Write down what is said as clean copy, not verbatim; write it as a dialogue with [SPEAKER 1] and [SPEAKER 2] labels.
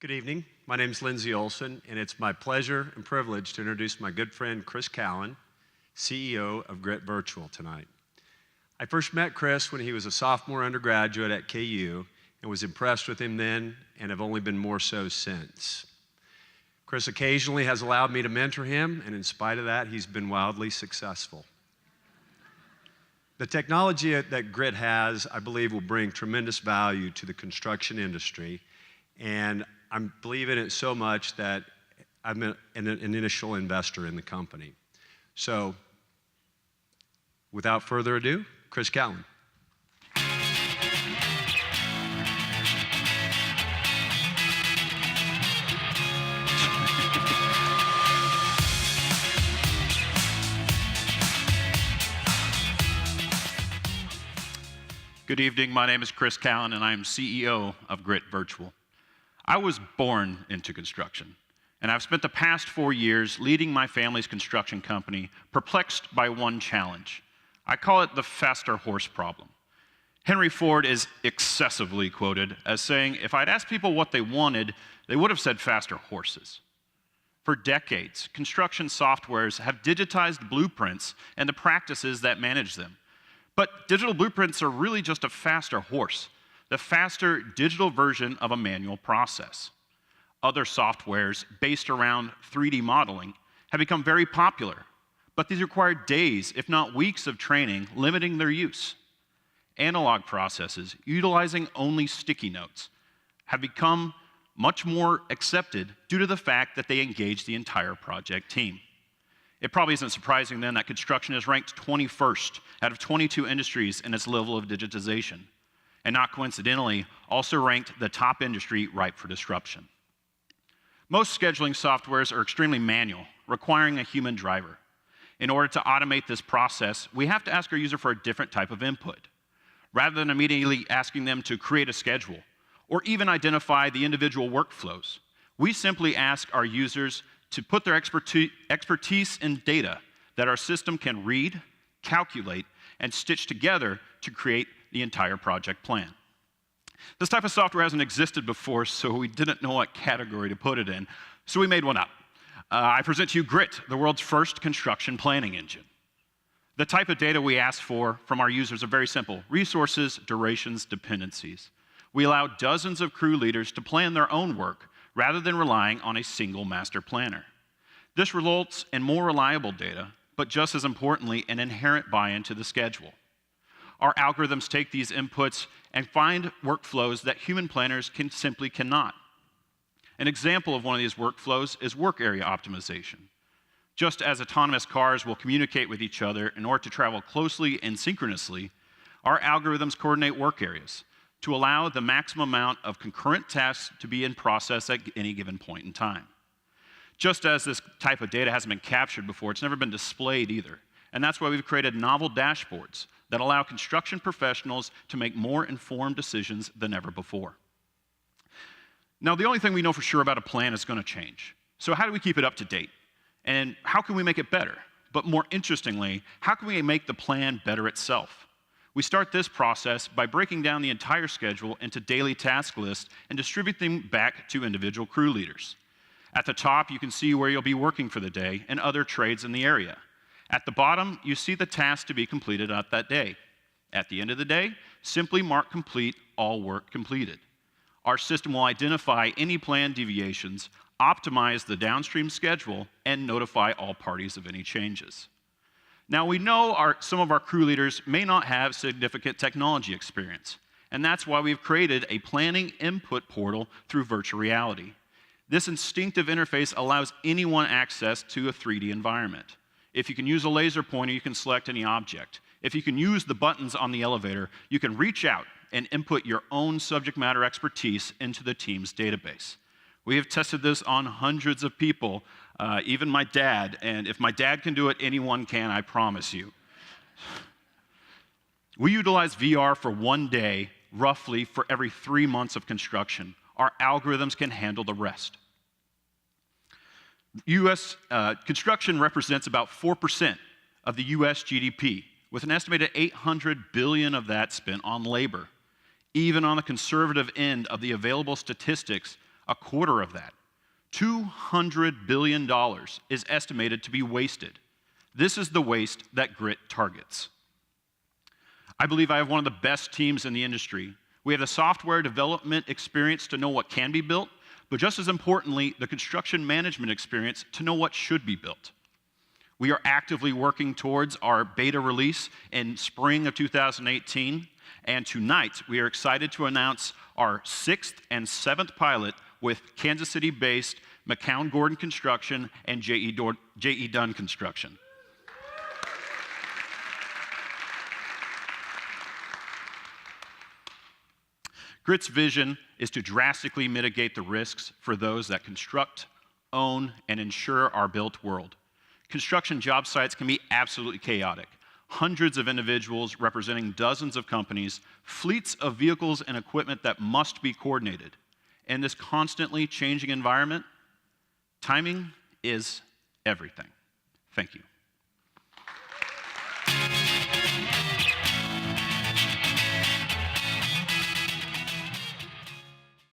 [SPEAKER 1] Good evening. My name is Lindsay Olson, and it's my pleasure and privilege to introduce my good friend Chris Callen, CEO of Grit Virtual tonight. I first met Chris when he was a sophomore undergraduate at KU and was impressed with him then and have only been more so since. Chris occasionally has allowed me to mentor him, and in spite of that, he's been wildly successful. The technology that Grit has, I believe, will bring tremendous value to the construction industry, and I believe in it so much that I'm an initial investor in the company. So, without further ado, Chris Callen.
[SPEAKER 2] Good evening, my name is Chris Callen and I am CEO of Grit Virtual. I was born into construction, and I've spent the past 4 years leading my family's construction company, perplexed by one challenge. I call it the faster horse problem. Henry Ford is excessively quoted as saying, if I'd asked people what they wanted, they would have said faster horses. For decades, construction softwares have digitized blueprints and the practices that manage them. But digital blueprints are really just a faster horse, the faster digital version of a manual process. Other softwares based around 3D modeling have become very popular, but these require days, if not weeks of training, limiting their use. Analog processes, utilizing only sticky notes, have become much more accepted due to the fact that they engage the entire project team. It probably isn't surprising then that construction is ranked 21st out of 22 industries in its level of digitization, and not coincidentally, also ranked the top industry ripe for disruption. Most scheduling softwares are extremely manual, requiring a human driver. In order to automate this process, we have to ask our user for a different type of input. Rather than immediately asking them to create a schedule, or even identify the individual workflows, we simply ask our users to put their expertise in data that our system can read, calculate, and stitch together to create the entire project plan. This type of software hasn't existed before, so we didn't know what category to put it in, so we made one up. I present to you Grit, the world's first construction planning engine. The type of data we ask for from our users are very simple: resources, durations, dependencies. We allow dozens of crew leaders to plan their own work rather than relying on a single master planner. This results in more reliable data, but just as importantly, an inherent buy-in to the schedule. Our algorithms take these inputs and find workflows that human planners simply cannot. An example of one of these workflows is work area optimization. Just as autonomous cars will communicate with each other in order to travel closely and synchronously, our algorithms coordinate work areas to allow the maximum amount of concurrent tasks to be in process at any given point in time. Just as this type of data hasn't been captured before, it's never been displayed either. And that's why we've created novel dashboards that allow construction professionals to make more informed decisions than ever before. Now, the only thing we know for sure about a plan is going to change. So how do we keep it up to date? And how can we make it better? But more interestingly, how can we make the plan better itself? We start this process by breaking down the entire schedule into daily task lists and distribute them back to individual crew leaders. At the top, you can see where you'll be working for the day and other trades in the area. At the bottom, you see the tasks to be completed at that day. At the end of the day, simply mark complete, all work completed. Our system will identify any planned deviations, optimize the downstream schedule, and notify all parties of any changes. Now, we know some of our crew leaders may not have significant technology experience, and that's why we've created a planning input portal through virtual reality. This instinctive interface allows anyone access to a 3D environment. If you can use a laser pointer, you can select any object. If you can use the buttons on the elevator, you can reach out and input your own subject matter expertise into the team's database. We have tested this on hundreds of people, even my dad, and if my dad can do it, anyone can, I promise you. We utilize VR for 1 day, roughly for every 3 months of construction. Our algorithms can handle the rest. U.S. construction represents about 4% of the U.S. GDP, with an estimated $800 billion of that spent on labor. Even on the conservative end of the available statistics, A quarter of that, $200 billion, is estimated to be wasted. This is the waste that Grit targets. I believe I have one of the best teams in the industry. We have the software development experience to know what can be built, but just as importantly, the construction management experience to know what should be built. We are actively working towards our beta release in spring of 2018, and tonight we are excited to announce our 6th and 7th pilot with Kansas City-based McCown Gordon Construction and J.E. Dunn Construction. Grit's vision is to drastically mitigate the risks for those that construct, own, and insure our built world. Construction job sites can be absolutely chaotic. Hundreds of individuals representing dozens of companies, fleets of vehicles and equipment that must be coordinated. In this constantly changing environment, timing is everything. Thank you.